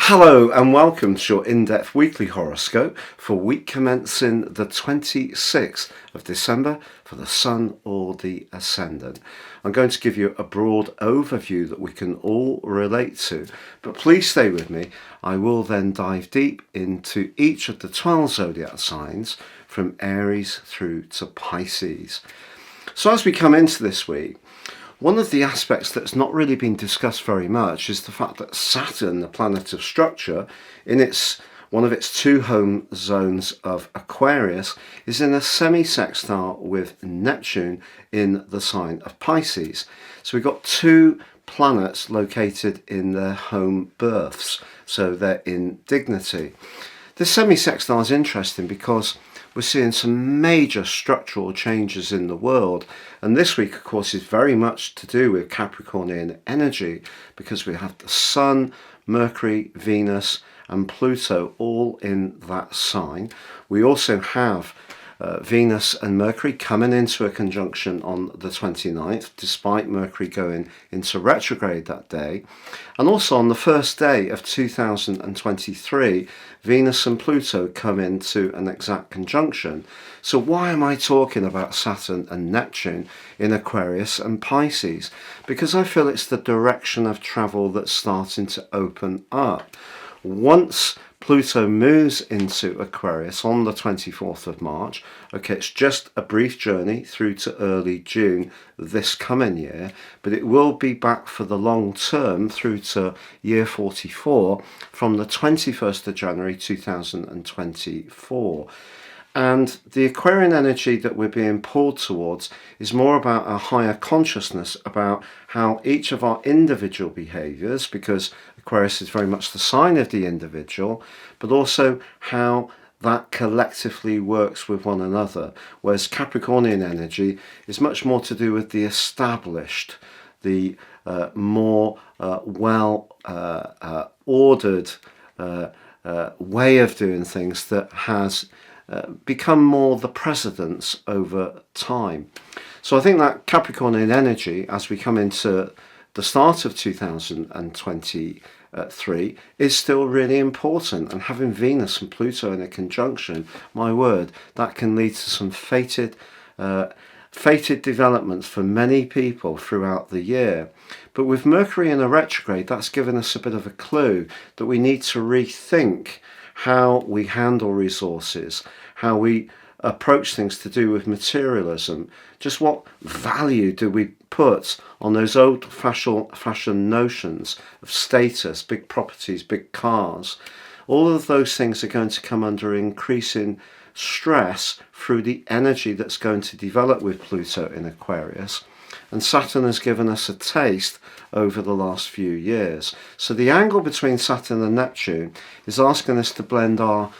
Hello and welcome to your in-depth weekly horoscope for week commencing the 26th of December for the Sun or the Ascendant. I'm going to give you a broad overview that we can all relate to, but please stay with me. I will then dive deep into each of the 12 zodiac signs from Aries through to Pisces. So as we come into this week, one of the aspects that's not really been discussed very much is the fact that Saturn, the planet of structure, in one of its two home zones of Aquarius, is in a semi-sextile with Neptune in the sign of Pisces. So we've got two planets located in their home berths, so they're in dignity. This semi-sextile is interesting because we're seeing some major structural changes in the world, and this week of course is very much to do with Capricornian energy because we have the Sun, Mercury, Venus and Pluto all in that sign. We also have Venus and Mercury coming into a conjunction on the 29th, despite Mercury going into retrograde that day. And also on the first day of 2023, Venus and Pluto come into an exact conjunction. So why am I talking about Saturn and Neptune in Aquarius and Pisces? Because I feel it's the direction of travel that's starting to open up. Once Pluto moves into Aquarius on the 24th of March, okay, it's just a brief journey through to early June this coming year, but it will be back for the long term through to year 44 from the 21st of January 2024. And the Aquarian energy that we're being pulled towards is more about a higher consciousness about how each of our individual behaviours, because Aquarius is very much the sign of the individual, but also how that collectively works with one another. Whereas Capricornian energy is much more to do with the established, the more ordered way of doing things that has become more the precedence over time. So I think that Capricornian energy, as we come into the start of 2023, is still really important. And having Venus and Pluto in a conjunction, my word, that can lead to some fated developments for many people throughout the year. But with Mercury in a retrograde, that's given us a bit of a clue that we need to rethink how we handle resources, how we approach things to do with materialism, just what value do we put on those old-fashioned notions of status, big properties, big cars. All of those things are going to come under increasing stress through the energy that's going to develop with Pluto in Aquarius. And Saturn has given us a taste over the last few years. So the angle between Saturn and Neptune is asking us to blend our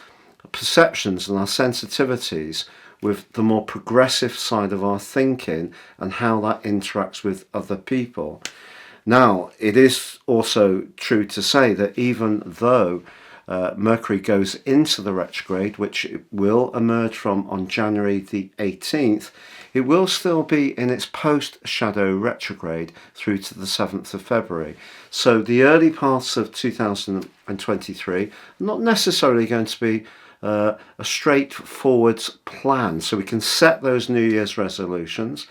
perceptions and our sensitivities with the more progressive side of our thinking and how that interacts with other people. Now, it is also true to say that even though Mercury goes into the retrograde, which it will emerge from on January the 18th, it will still be in its post-shadow retrograde through to the 7th of February. So the early parts of 2023 are not necessarily going to be a straightforward plan. So we can set those New Year's resolutions.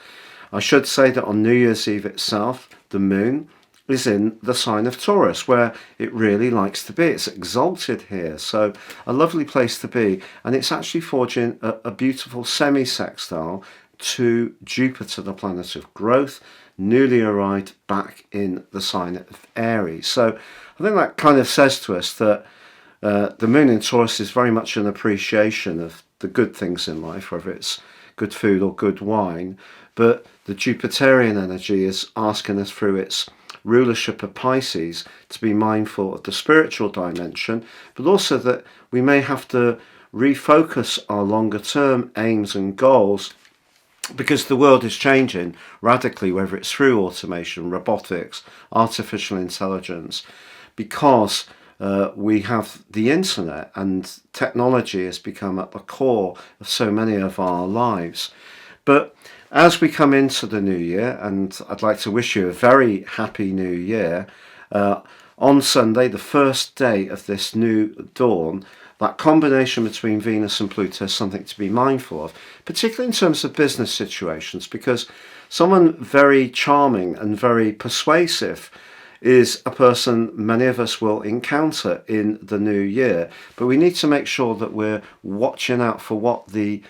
I should say that on New Year's Eve itself, the moon is in the sign of Taurus, where it really likes to be. It's exalted here, so a lovely place to be. And it's actually forging a beautiful semi-sextile to Jupiter, the planet of growth, newly arrived back in the sign of Aries. So I think that kind of says to us that the moon in Taurus is very much an appreciation of the good things in life, whether it's good food or good wine. But the Jupiterian energy is asking us through its rulership of Pisces to be mindful of the spiritual dimension, but also that we may have to refocus our longer term aims and goals because the world is changing radically, whether it's through automation, robotics, artificial intelligence, because we have the internet and technology has become at the core of so many of our lives. But as we come into the new year, and I'd like to wish you a very happy new year, On Sunday, the first day of this new dawn, that combination between Venus and Pluto is something to be mindful of, particularly in terms of business situations, because someone very charming and very persuasive is a person many of us will encounter in the new year. But we need to make sure that we're watching out for what the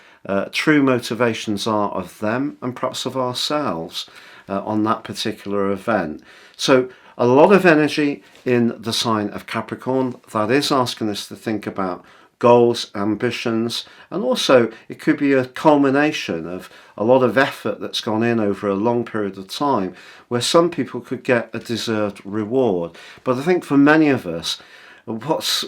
true motivations are of them and perhaps of ourselves on that particular event. So a lot of energy in the sign of Capricorn. That is asking us to think about goals, ambitions, and also it could be a culmination of a lot of effort that's gone in over a long period of time, where some people could get a deserved reward. But I think for many of us, what's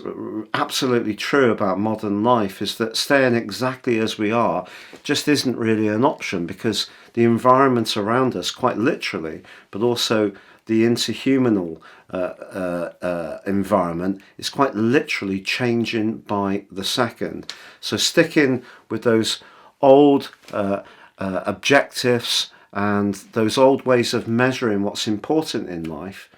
absolutely true about modern life is that staying exactly as we are just isn't really an option, because the environment around us, quite literally, but also the interhumanal environment, is quite literally changing by the second. So sticking with those old objectives and those old ways of measuring what's important in life,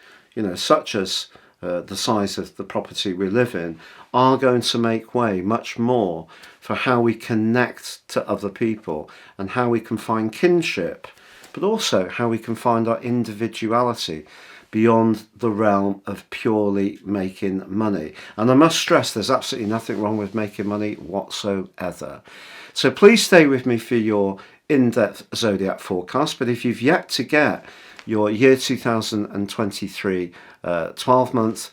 such as the size of the property we live in, are going to make way much more for how we connect to other people and how we can find kinship, but also how we can find our individuality beyond the realm of purely making money. And I must stress, there's absolutely nothing wrong with making money whatsoever. So please stay with me for your in-depth zodiac forecast. But if you've yet to get your year 2023 12-month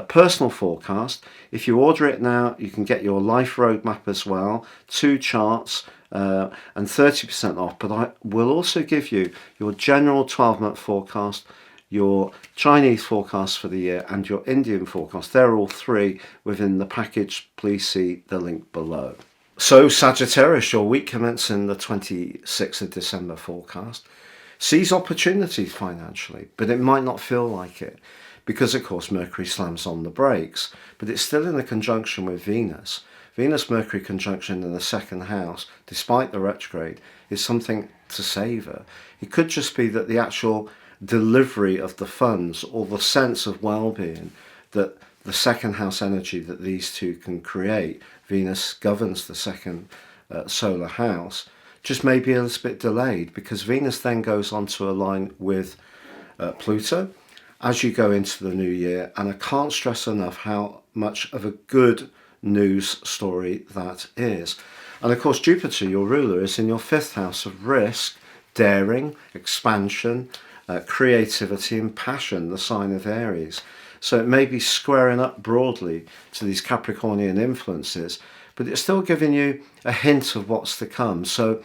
personal forecast, if you order it now, you can get your life roadmap as well, 2 charts, and 30% off. But I will also give you your general 12-month forecast, your Chinese forecast for the year, and your Indian forecast. They're all 3 within the package. Please see the link below. So Sagittarius, your week commencing the 26th of December forecast sees opportunities financially, but it might not feel like it because, of course, Mercury slams on the brakes, but it's still in a conjunction with Venus. Venus-Mercury conjunction in the second house, despite the retrograde, is something to savour. It could just be that the actual delivery of the funds or the sense of well-being that the second house energy that these two can create, Venus governs the second solar house, just may be a little bit delayed, because Venus then goes on to align with Pluto as you go into the new year. And I can't stress enough how much of a good news story that is. And of course, Jupiter, your ruler, is in your 5th house of risk, daring, expansion, creativity and passion, the sign of Aries. So it may be squaring up broadly to these Capricornian influences, but it's still giving you a hint of what's to come. So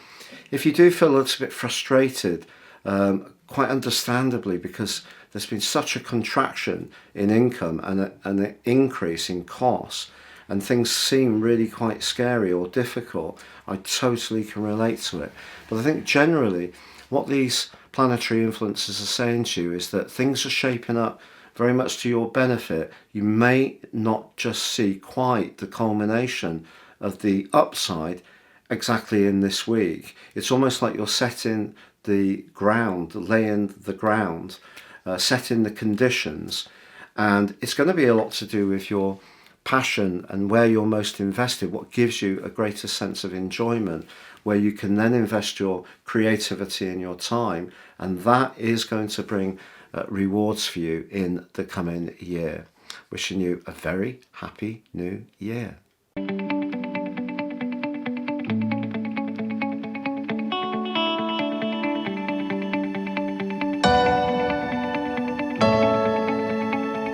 if you do feel a little bit frustrated, quite understandably, because there's been such a contraction in income and an increase in costs, and things seem really quite scary or difficult, I totally can relate to it. But I think generally what these planetary influences are saying to you is that things are shaping up very much to your benefit. You may not just see quite the culmination of the upside exactly in this week. It's almost like you're setting the ground, laying the ground, setting the conditions, and it's going to be a lot to do with your passion and where you're most invested, what gives you a greater sense of enjoyment, where you can then invest your creativity and your time, and that is going to bring rewards for you in the coming year. Wishing you a very happy new year.